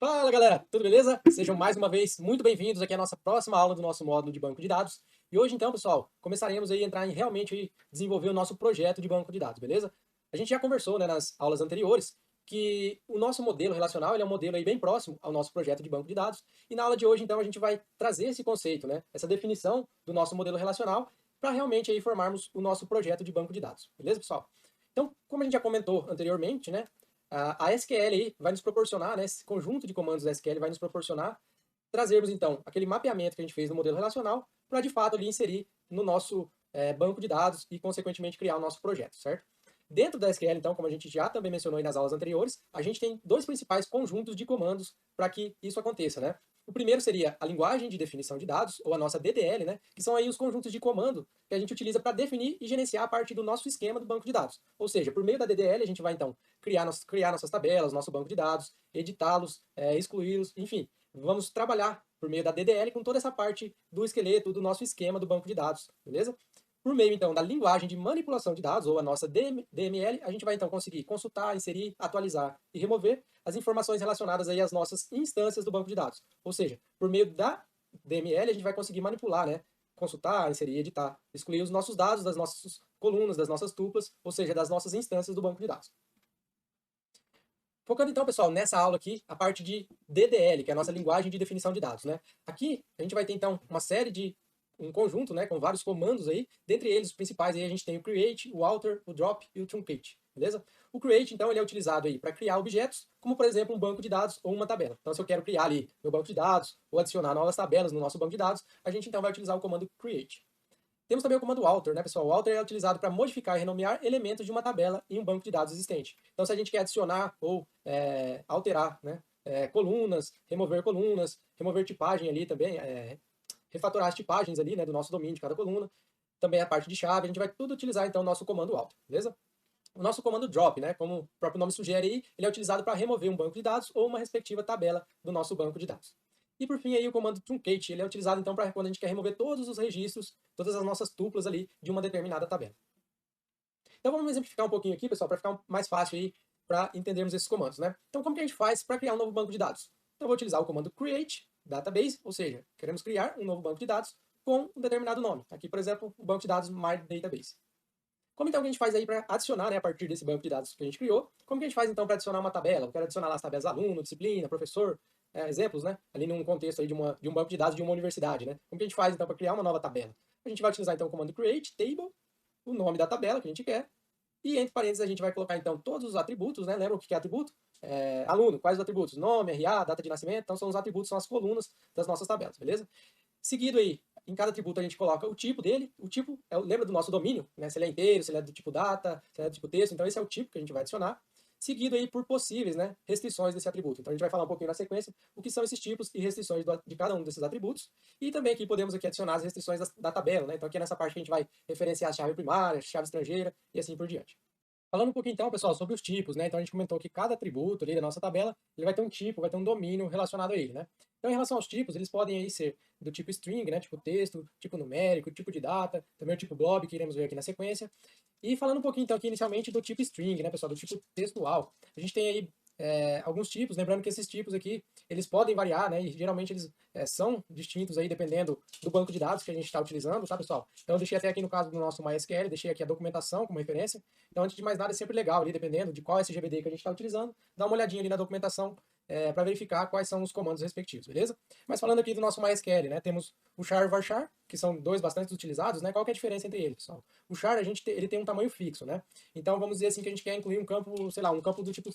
Fala galera, tudo beleza? Sejam mais uma vez muito bem-vindos aqui à nossa próxima aula do nosso módulo de banco de dados. E hoje então, pessoal, começaremos aí a entrar em realmente desenvolver o nosso projeto de banco de dados, beleza? A gente já conversou, né, nas aulas anteriores que o nosso modelo relacional ele é um modelo aí bem próximo ao nosso projeto de banco de dados. E na aula de hoje então a gente vai trazer esse conceito, né, essa definição do nosso modelo relacional para realmente aí formarmos o nosso projeto de banco de dados, beleza, pessoal? Então, como a gente já comentou anteriormente, né, a SQL aí vai nos proporcionar, né, esse conjunto de comandos da SQL vai nos proporcionar trazermos, então, aquele mapeamento que a gente fez no modelo relacional para, de fato, ali inserir no nosso banco de dados e, consequentemente, criar o nosso projeto, certo? Dentro da SQL, então, como a gente já também mencionou aí nas aulas anteriores, a gente tem dois principais conjuntos de comandos para que isso aconteça, né? O primeiro seria a linguagem de definição de dados, ou a nossa DDL, né? Que são aí os conjuntos de comando que a gente utiliza para definir e gerenciar a parte do nosso esquema do banco de dados. Ou seja, por meio da DDL, a gente vai, então, criar nossas tabelas, nosso banco de dados, editá-los, excluí-los, enfim. Vamos trabalhar por meio da DDL com toda essa parte do esqueleto, do nosso esquema do banco de dados, beleza? Por meio, então, da linguagem de manipulação de dados, ou a nossa DML, a gente vai, então, conseguir consultar, inserir, atualizar e remover as informações relacionadas aí às nossas instâncias do banco de dados. Ou seja, por meio da DML, a gente vai conseguir manipular, né? Consultar, inserir, editar, excluir os nossos dados das nossas colunas, das nossas tuplas, ou seja, das nossas instâncias do banco de dados. Focando então, pessoal, nessa aula aqui, a parte de DDL, que é a nossa linguagem de definição de dados, né? Aqui a gente vai ter então uma série de um conjunto, né, com vários comandos aí, dentre eles os principais aí a gente tem o create, o alter, o drop e o truncate, beleza? O create então ele é utilizado aí para criar objetos, como por exemplo um banco de dados ou uma tabela. Então se eu quero criar ali meu banco de dados ou adicionar novas tabelas no nosso banco de dados, a gente então vai utilizar o comando create. Temos também o comando alter, né, pessoal? O alter é utilizado para modificar e renomear elementos de uma tabela em um banco de dados existente. Então, se a gente quer adicionar ou alterar, né, colunas, remover tipagem ali também, refatorar as tipagens ali, né, do nosso domínio de cada coluna, também a parte de chave, a gente vai tudo utilizar então o nosso comando alter, beleza? O nosso comando drop, né, como o próprio nome sugere aí, ele é utilizado para remover um banco de dados ou uma respectiva tabela do nosso banco de dados. E por fim aí o comando truncate, ele é utilizado então para quando a gente quer remover todos os registros, todas as nossas tuplas ali de uma determinada tabela. Então vamos exemplificar um pouquinho aqui, pessoal, para ficar mais fácil aí para entendermos esses comandos, né? Então como que a gente faz para criar um novo banco de dados? Então eu vou utilizar o comando create database, ou seja, queremos criar um novo banco de dados com um determinado nome. Aqui, por exemplo, o banco de dados my database. Como então que a gente faz aí para adicionar, né, a partir desse banco de dados que a gente criou? Como que a gente faz então para adicionar uma tabela? Eu quero adicionar lá as tabelas aluno, disciplina, professor, exemplos, né? Ali num contexto aí de um banco de dados de uma universidade, né? Como que a gente faz então para criar uma nova tabela? A gente vai utilizar então o comando create table, o nome da tabela que a gente quer, e entre parênteses a gente vai colocar então todos os atributos, né? Lembra o que é atributo? Aluno, quais os atributos? Nome, RA, data de nascimento, então são os atributos, são as colunas das nossas tabelas, beleza? Seguido aí, em cada atributo a gente coloca o tipo dele. O tipo, lembra do nosso domínio, né? Se ele é inteiro, se ele é do tipo data, se ele é do tipo texto. Então esse é o tipo que a gente vai adicionar. Seguido aí por possíveis, né, restrições desse atributo. Então a gente vai falar um pouquinho na sequência o que são esses tipos e restrições de cada um desses atributos. E também aqui podemos aqui adicionar as restrições da tabela, né? Então aqui é nessa parte que a gente vai referenciar a chave primária, a chave estrangeira e assim por diante. Falando um pouquinho então, pessoal, sobre os tipos, né? Então a gente comentou que cada atributo ali da nossa tabela, ele vai ter um tipo, vai ter um domínio relacionado a ele, né? Então em relação aos tipos, eles podem aí ser do tipo string, né? Tipo texto, tipo numérico, tipo de data, também o tipo blob, que iremos ver aqui na sequência. E falando um pouquinho então aqui inicialmente do tipo string, né, pessoal, do tipo textual. A gente tem aí alguns tipos, lembrando que esses tipos aqui, eles podem variar, né, e geralmente eles são distintos aí dependendo do banco de dados que a gente está utilizando, tá, pessoal? Então eu deixei até aqui no caso do nosso MySQL, deixei aqui a documentação como referência. Então antes de mais nada é sempre legal ali, dependendo de qual SGBD que a gente está utilizando, dar uma olhadinha ali na documentação para verificar quais são os comandos respectivos, beleza? Mas falando aqui do nosso MySQL, né, temos o char e o varchar, que são dois bastante utilizados, né? Qual que é a diferença entre eles, pessoal? O char, ele tem um tamanho fixo, né? Então vamos dizer assim que a gente quer incluir um campo, sei lá, um campo do tipo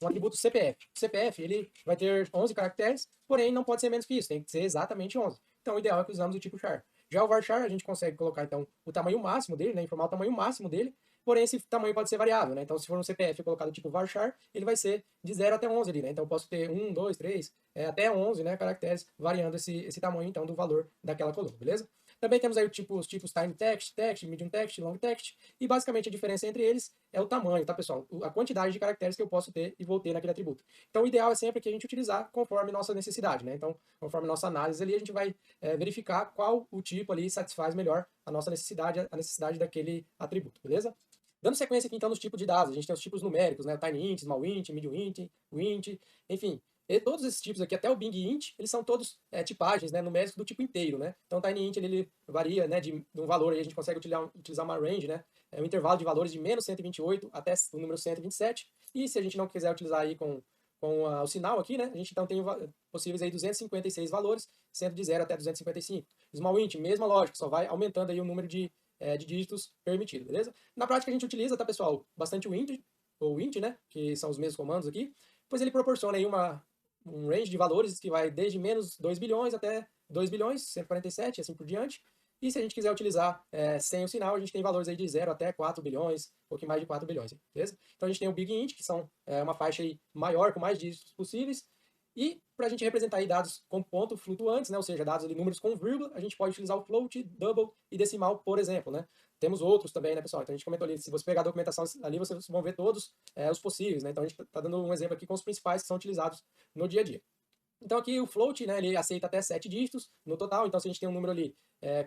um atributo CPF. O CPF, ele vai ter 11 caracteres, porém não pode ser menos que isso, tem que ser exatamente 11. Então o ideal é que usamos o tipo char. Já o varchar, a gente consegue colocar então o tamanho máximo dele, né, informar o tamanho máximo dele, porém esse tamanho pode ser variável, né? Então se for um CPF colocado tipo varchar, ele vai ser de 0 até 11 ali, né? Então eu posso ter 1, 2, 3, até 11, né, caracteres, variando esse tamanho então do valor daquela coluna, beleza? Também temos aí os tipos time text, text, medium text, long text, e basicamente a diferença entre eles é o tamanho, tá, pessoal? A quantidade de caracteres que eu posso ter e vou ter naquele atributo. Então o ideal é sempre que a gente utilizar conforme nossa necessidade, né? Então, conforme nossa análise ali, a gente vai verificar qual o tipo ali satisfaz melhor a nossa necessidade, a necessidade daquele atributo, beleza? Dando sequência aqui então nos tipos de dados, a gente tem os tipos numéricos, né? Tiny int, small int, medium int, o int, enfim. E todos esses tipos aqui, até o Bing Int, eles são todos tipagens, né, numéricos do tipo inteiro, né? Então, o TinyInt ele varia, né, de um valor, aí a gente consegue utilizar uma range, né, um intervalo de valores de menos 128 até o número 127. E se a gente não quiser utilizar aí com o sinal aqui, né, a gente então tem possíveis aí 256 valores, sendo de 0 até 255. Small int, mesma lógica, só vai aumentando aí o número de dígitos permitido, beleza? Na prática a gente utiliza, tá, pessoal, bastante o int, ou int, né, que são os mesmos comandos aqui, pois ele proporciona aí um range de valores que vai desde menos 2 bilhões até 2 bilhões, 147 e assim por diante. E se a gente quiser utilizar sem o sinal, a gente tem valores aí de 0 até 4 bilhões, um pouquinho mais de 4 bilhões, beleza? Então a gente tem o Big Int, que são uma faixa aí maior, com mais dígitos possíveis. E para a gente representar aí dados com ponto flutuantes, né, ou seja, dados ali, números com vírgula, a gente pode utilizar o float, double e decimal, por exemplo, né? Temos outros também, né, pessoal? Então a gente comentou ali, se você pegar a documentação ali, vocês vão ver todos os possíveis, né? Então a gente está dando um exemplo aqui com os principais que são utilizados no dia a dia. Então aqui o float, né, ele aceita até 7 dígitos no total, então se a gente tem um número ali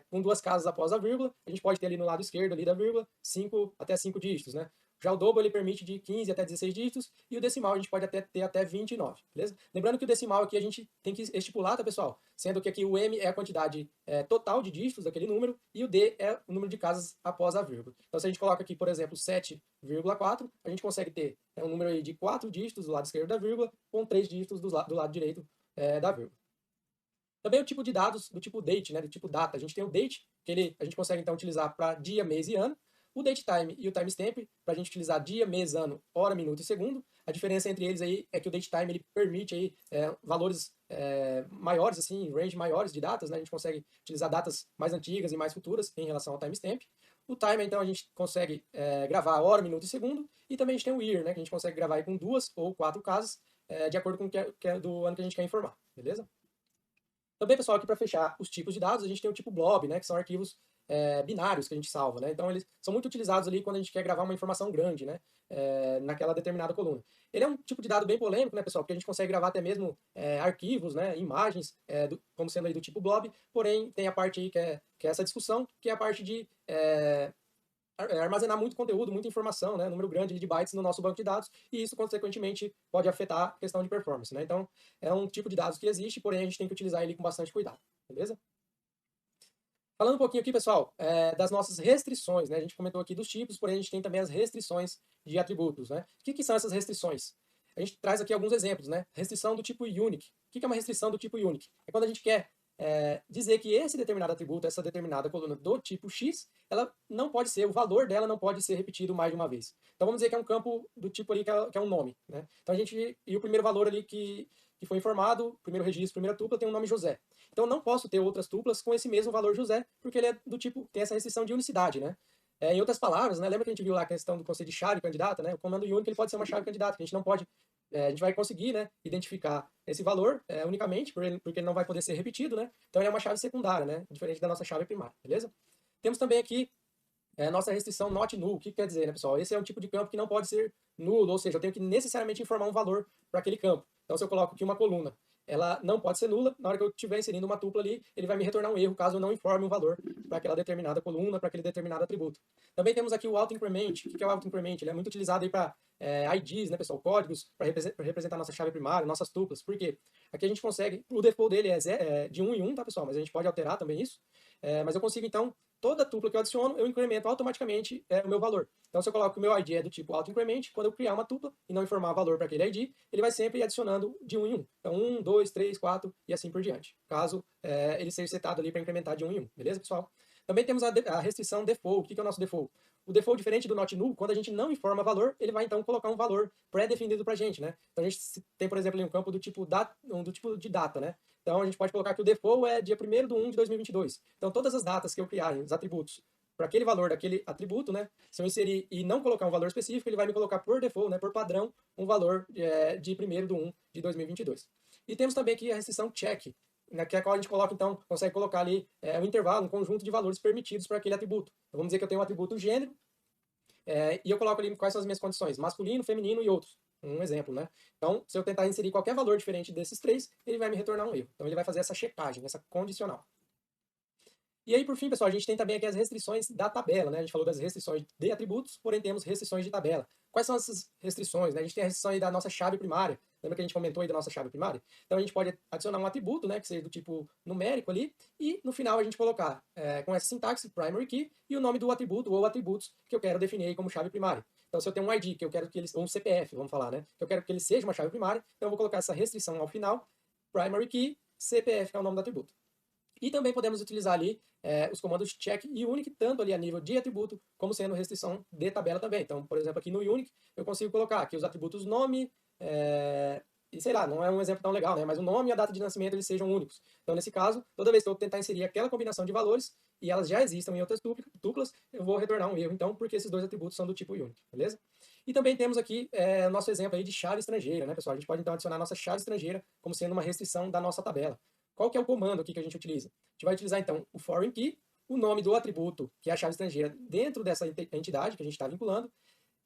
com 2 casas após a vírgula, a gente pode ter ali no lado esquerdo ali da vírgula 5 até 5 dígitos, né? Já o double ele permite de 15 até 16 dígitos e o decimal a gente pode ter até 29, beleza? Lembrando que o decimal aqui a gente tem que estipular, tá, pessoal? Sendo que aqui o M é a quantidade total de dígitos daquele número e o D é o número de casas após a vírgula. Então se a gente coloca aqui, por exemplo, 7,4, a gente consegue ter um número aí de 4 dígitos do lado esquerdo da vírgula com 3 dígitos do lado direito da vírgula. Também o tipo de dados do tipo date, né, do tipo data. A gente tem o date, que a gente consegue então utilizar para dia, mês e ano. O datetime e o timestamp, para a gente utilizar dia, mês, ano, hora, minuto e segundo. A diferença entre eles aí é que o datetime ele permite aí, valores maiores, assim, range maiores de datas, né? A gente consegue utilizar datas mais antigas e mais futuras em relação ao timestamp. O timer, então, a gente consegue gravar hora, minuto e segundo. E também a gente tem o year, né? Que a gente consegue gravar aí com 2 ou 4 casas, de acordo com o que é do ano que a gente quer informar, beleza? Também, pessoal, aqui para fechar os tipos de dados, a gente tem o tipo blob, né, que são arquivos binários que a gente salva, né? Então eles são muito utilizados ali quando a gente quer gravar uma informação grande, né, naquela determinada coluna. Ele é um tipo de dado bem polêmico, né, pessoal, porque a gente consegue gravar até mesmo arquivos, né, imagens, como sendo aí do tipo blob, porém tem a parte aí que é essa discussão, que é a parte de armazenar muito conteúdo, muita informação, né, número grande de bytes no nosso banco de dados, e isso, consequentemente, pode afetar a questão de performance, né? Então, é um tipo de dados que existe, porém a gente tem que utilizar ele com bastante cuidado, beleza? Falando um pouquinho aqui, pessoal, das nossas restrições, né? A gente comentou aqui dos tipos, porém a gente tem também as restrições de atributos, né? O que são essas restrições? A gente traz aqui alguns exemplos, né? Restrição do tipo unique. O que é uma restrição do tipo unique? É quando a gente quer dizer que esse determinado atributo, essa determinada coluna do tipo X, ela não pode ser, o valor dela não pode ser repetido mais de uma vez. Então vamos dizer que é um campo do tipo ali que é um nome, né? Então e o primeiro valor ali que foi informado, primeiro registro, primeira tupla, tem o nome José. Então eu não posso ter outras tuplas com esse mesmo valor José, porque ele é do tipo, tem essa restrição de unicidade, né? Em outras palavras, né, lembra que a gente viu lá a questão do conceito de chave candidata, né? O comando único ele pode ser uma chave candidata, que a gente não pode, a gente vai conseguir, né, identificar esse valor unicamente, porque ele não vai poder ser repetido, né? Então ele é uma chave secundária, né? Diferente da nossa chave primária, beleza? Temos também aqui a nossa restrição not null. O que quer dizer, né, pessoal? Esse é um tipo de campo que não pode ser nulo, ou seja, eu tenho que necessariamente informar um valor para aquele campo. Então, se eu coloco aqui uma coluna, ela não pode ser nula, na hora que eu estiver inserindo uma tupla ali, ele vai me retornar um erro caso eu não informe um valor para aquela determinada coluna, para aquele determinado atributo. Também temos aqui o auto-increment. O que é o auto-increment? Ele é muito utilizado aí para IDs, né, pessoal? Códigos, para representar nossa chave primária, nossas tuplas. Por quê? Aqui a gente consegue, o default dele é de 1 em 1, tá, pessoal? Mas a gente pode alterar também isso. Mas eu consigo, então, toda tupla que eu adiciono, eu incremento automaticamente o meu valor. Então, se eu coloco que o meu ID é do tipo auto-increment, quando eu criar uma tupla e não informar valor para aquele ID, ele vai sempre adicionando de 1 em 1. Então, 1, 2, 3, 4 e assim por diante. Caso ele seja setado ali para incrementar de 1 em 1. Beleza, pessoal? Também temos a restrição default. O que é o nosso default? O default, diferente do not null, quando a gente não informa valor, ele vai então colocar um valor pré-definido para a gente, né? Então a gente tem, por exemplo, um campo do tipo de data, né? Então a gente pode colocar que o default é dia 1º de 1 de 2022. Então todas as datas que eu criar, os atributos, para aquele valor daquele atributo, né? Se eu inserir e não colocar um valor específico, ele vai me colocar por default, né? Por padrão, um valor de 1º de 1 de 2022. E temos também aqui a restrição check, que é a qual a gente coloca, então, consegue colocar ali um intervalo, um conjunto de valores permitidos para aquele atributo. Então, vamos dizer que eu tenho um atributo gênero, e eu coloco ali quais são as minhas condições, masculino, feminino e outros. Um exemplo, né? Então, se eu tentar inserir qualquer valor diferente desses três, ele vai me retornar um erro. Então, ele vai fazer essa checagem, essa condicional. E aí, por fim, pessoal, a gente tem também aqui as restrições da tabela, né? A gente falou das restrições de atributos, porém temos restrições de tabela. Quais são essas restrições, né? A gente tem a restrição aí da nossa chave primária. Lembra que a gente comentou aí da nossa chave primária? Então a gente pode adicionar um atributo, né, que seja do tipo numérico ali, e no final a gente colocar com essa sintaxe primary key e o nome do atributo ou atributos que eu quero definir aí como chave primária. Então se eu tenho um ID que eu quero que ele, ou um CPF, vamos falar, né, que eu quero que ele seja uma chave primária, então eu vou colocar essa restrição ao final, primary key, CPF, que é o nome do atributo. E também podemos utilizar ali os comandos check e unique, tanto ali a nível de atributo, como sendo restrição de tabela também. Então, por exemplo, aqui no unique, eu consigo colocar aqui os atributos nome, e sei lá, não é um exemplo tão legal, né? Mas o nome e a data de nascimento eles sejam únicos. Então, nesse caso, toda vez que eu tentar inserir aquela combinação de valores, e elas já existam em outras tuplas, eu vou retornar um erro, então, porque esses dois atributos são do tipo unique, beleza? E também temos aqui o nosso exemplo aí de chave estrangeira, né, pessoal? A gente pode, então, adicionar a nossa chave estrangeira como sendo uma restrição da nossa tabela. Qual que é o comando aqui que a gente utiliza? A gente vai utilizar, então, o foreign key, o nome do atributo, que é a chave estrangeira, dentro dessa entidade que a gente está vinculando,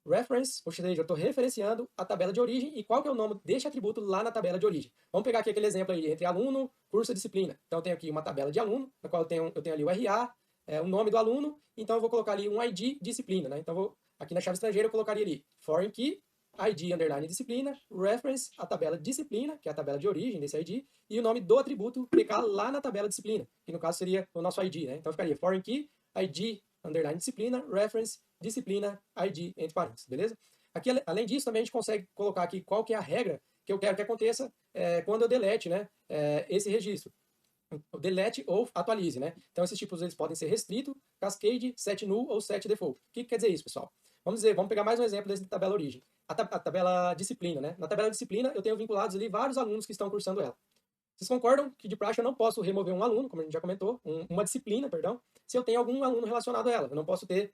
reference, ou seja, eu estou referenciando a tabela de origem e qual que é o nome deste atributo lá na tabela de origem. Vamos pegar aqui aquele exemplo aí, entre aluno, curso e disciplina. Então, eu tenho aqui uma tabela de aluno, na qual eu tenho ali o RA, o nome do aluno, então eu vou colocar ali um ID disciplina, né? Então, aqui na chave estrangeira eu colocaria ali foreign key, ID underline disciplina, reference, a tabela disciplina, que é a tabela de origem desse ID, e o nome do atributo PK lá na tabela disciplina, que no caso seria o nosso ID, né? Então ficaria foreign key, ID underline disciplina, reference, disciplina, ID, entre parênteses, beleza? Aqui, além disso, também a gente consegue colocar aqui qual que é a regra que eu quero que aconteça quando eu delete, né, esse registro. Delete ou atualize, né? Então esses tipos eles podem ser restrito, cascade, set null ou set default. O que quer dizer isso, pessoal? Vamos pegar mais um exemplo desse tabela origem. A tabela disciplina, né? Na tabela disciplina eu tenho vinculados ali vários alunos que estão cursando ela. Vocês concordam que de praxe eu não posso remover um aluno, como a gente já comentou, uma disciplina, perdão, se eu tenho algum aluno relacionado a ela. Eu não posso ter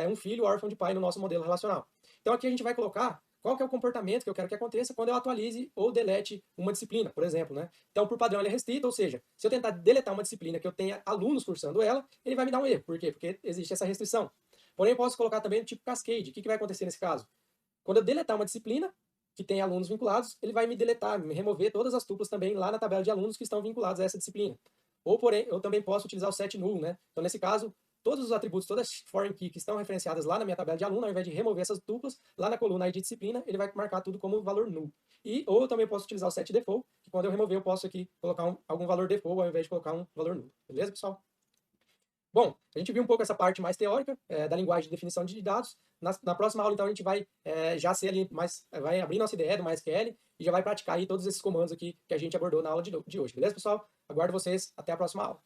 um filho órfão de pai no nosso modelo relacional. Então aqui a gente vai colocar qual que é o comportamento que eu quero que aconteça quando eu atualize ou delete uma disciplina, por exemplo, né? Então, por padrão, ele é restrito, ou seja, se eu tentar deletar uma disciplina que eu tenha alunos cursando ela, ele vai me dar um erro. Por quê? Porque existe essa restrição. Porém, eu posso colocar também o tipo cascade. O que vai acontecer nesse caso? Quando eu deletar uma disciplina que tem alunos vinculados, ele vai me deletar, me remover todas as tuplas também lá na tabela de alunos que estão vinculados a essa disciplina. Ou, porém, eu também posso utilizar o set null, né? Então, nesse caso, todos os atributos, todas as foreign key que estão referenciadas lá na minha tabela de aluno, ao invés de remover essas duplas, lá na coluna ID disciplina, ele vai marcar tudo como valor null. Ou eu também posso utilizar o set default, que quando eu remover eu posso aqui colocar algum valor default ao invés de colocar um valor null. Beleza, pessoal? Bom, a gente viu um pouco essa parte mais teórica da linguagem de definição de dados. Na próxima aula, então, a gente vai já ser ali mais, vai abrir nossa ideia do MySQL e já vai praticar aí todos esses comandos aqui que a gente abordou na aula de hoje. Beleza, pessoal? Aguardo vocês. Até a próxima aula.